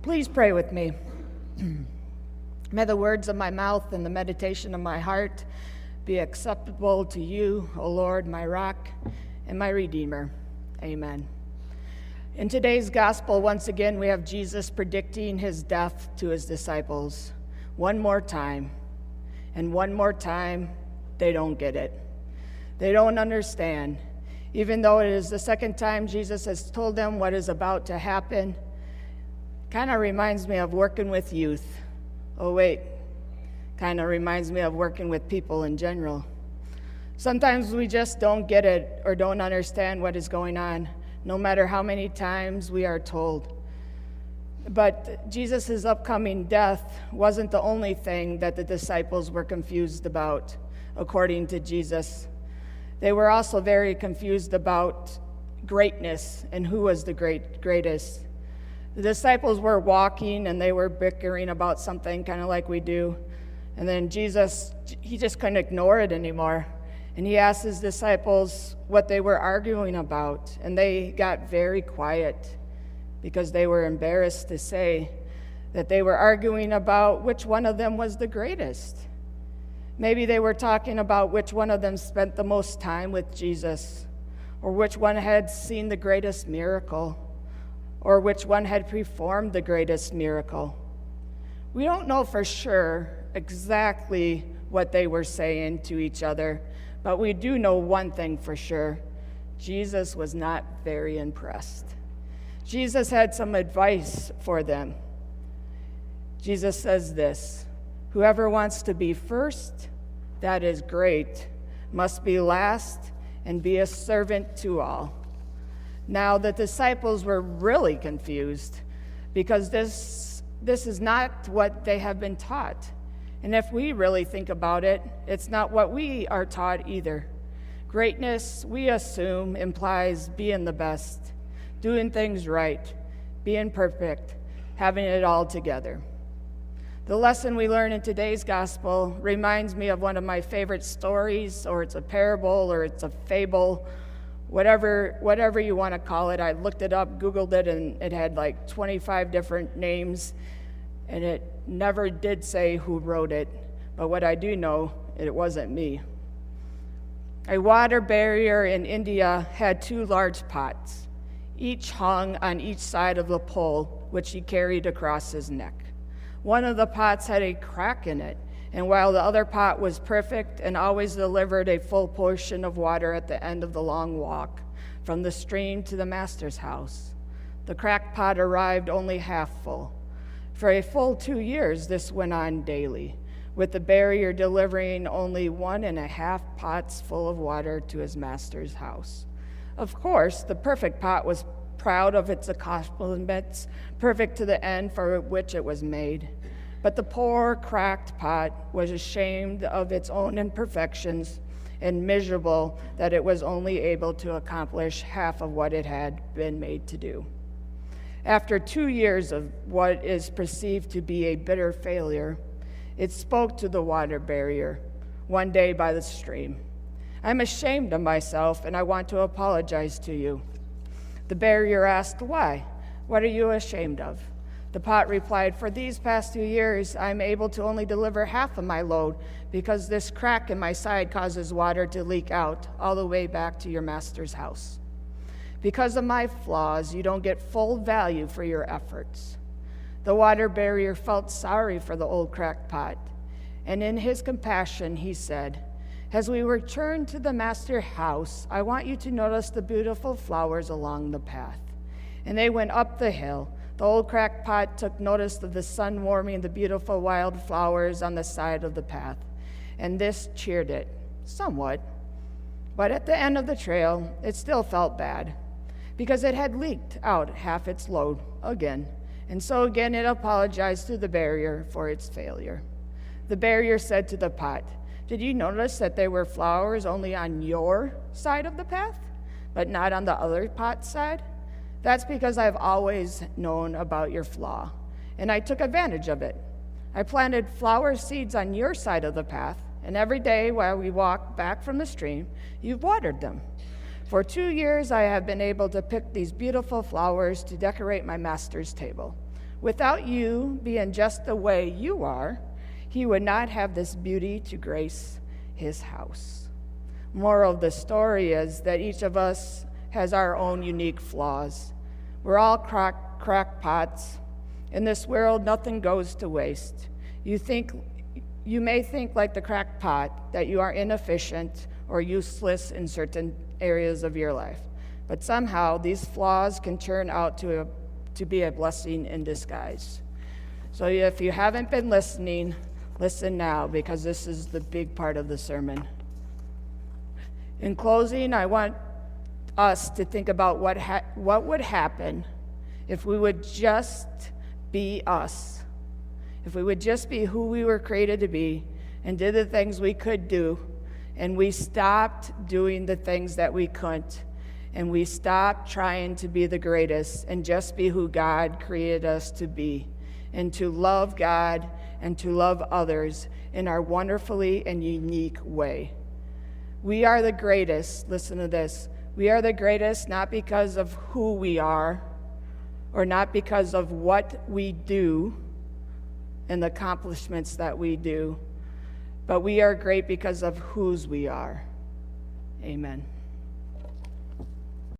Please pray with me. May the words of my mouth and the meditation of my heart be acceptable to you, O Lord, my rock and my redeemer. Amen. In today's gospel, once again, we have Jesus predicting his death to his disciples. One more time, and one more time, they don't get it. They don't understand. Even though it is the second time Jesus has told them what is about to happen, kind of reminds me of working with youth. Oh, wait. Kind of reminds me of working with people in general. Sometimes we just don't get it or don't understand what is going on, no matter how many times we are told. But Jesus' upcoming death wasn't the only thing that the disciples were confused about, according to Jesus. They were also very confused about greatness and who was the greatest. The disciples were walking and they were bickering about something, kind of like we do. And then Jesus, he just couldn't ignore it anymore. And he asked his disciples what they were arguing about. And they got very quiet because they were embarrassed to say that they were arguing about which one of them was the greatest. Maybe they were talking about which one of them spent the most time with Jesus, or which one had seen the greatest miracle, or which one had performed the greatest miracle. We don't know for sure exactly what they were saying to each other, but we do know one thing for sure. Jesus was not very impressed. Jesus had some advice for them. Jesus says this: whoever wants to be first, that is great, must be last and be a servant to all. Now, the disciples were really confused because this is not what they have been taught. And if we really think about it, it's not what we are taught either. Greatness, we assume, implies being the best, doing things right, being perfect, having it all together. The lesson we learn in today's gospel reminds me of one of my favorite stories, or it's a parable, or it's a fable, whatever you want to call it. I looked it up, Googled it, and it had like 25 different names, and it never did say who wrote it. But what I do know, it wasn't me. A water barrier in India had two large pots, each hung on each side of the pole, which he carried across his neck. One of the pots had a crack in it, and while the other pot was perfect and always delivered a full portion of water at the end of the long walk from the stream to the master's house, the cracked pot arrived only half full. For a full 2 years, this went on daily, with the barrier delivering only 1.5 pots full of water to his master's house. Of course, the perfect pot was proud of its accomplishments, perfect to the end for which it was made. But the poor, cracked pot was ashamed of its own imperfections and miserable that it was only able to accomplish half of what it had been made to do. After 2 years of what is perceived to be a bitter failure, it spoke to the water barrier one day by the stream. "I'm ashamed of myself, and I want to apologize to you." The barrier asked, "Why? What are you ashamed of?" The pot replied, "For these past 2 years, I'm able to only deliver half of my load because this crack in my side causes water to leak out all the way back to your master's house. Because of my flaws, you don't get full value for your efforts." The water barrier felt sorry for the old cracked pot, and in his compassion, he said, "As we return to the master's house, I want you to notice the beautiful flowers along the path." And they went up the hill. The old cracked pot took notice of the sun warming the beautiful wild flowers on the side of the path, and this cheered it somewhat. But at the end of the trail, it still felt bad, because it had leaked out half its load again, and so again it apologized to the barrier for its failure. The barrier said to the pot, "Did you notice that there were flowers only on your side of the path, but not on the other pot's side? That's because I've always known about your flaw, and I took advantage of it. I planted flower seeds on your side of the path, and every day while we walk back from the stream, you've watered them. For 2 years I have been able to pick these beautiful flowers to decorate my master's table. Without you being just the way you are, he would not have this beauty to grace his house. Moral of the story is that each of us has our own unique flaws. We're all crackpots. In this world, nothing goes to waste. You may think like the crackpot that you are inefficient or useless in certain areas of your life, but somehow these flaws can turn out to be a blessing in disguise. So if you haven't been listening, listen now, because this is the big part of the sermon. In closing, I want us to think about what would happen if we would just be us. If we would just be who we were created to be and did the things we could do, and we stopped doing the things that we couldn't, and we stopped trying to be the greatest and just be who God created us to be, and to love God and to love others in our wonderfully and unique way. We are the greatest, listen to this, we are the greatest not because of who we are or not because of what we do and the accomplishments that we do, but we are great because of whose we are. Amen.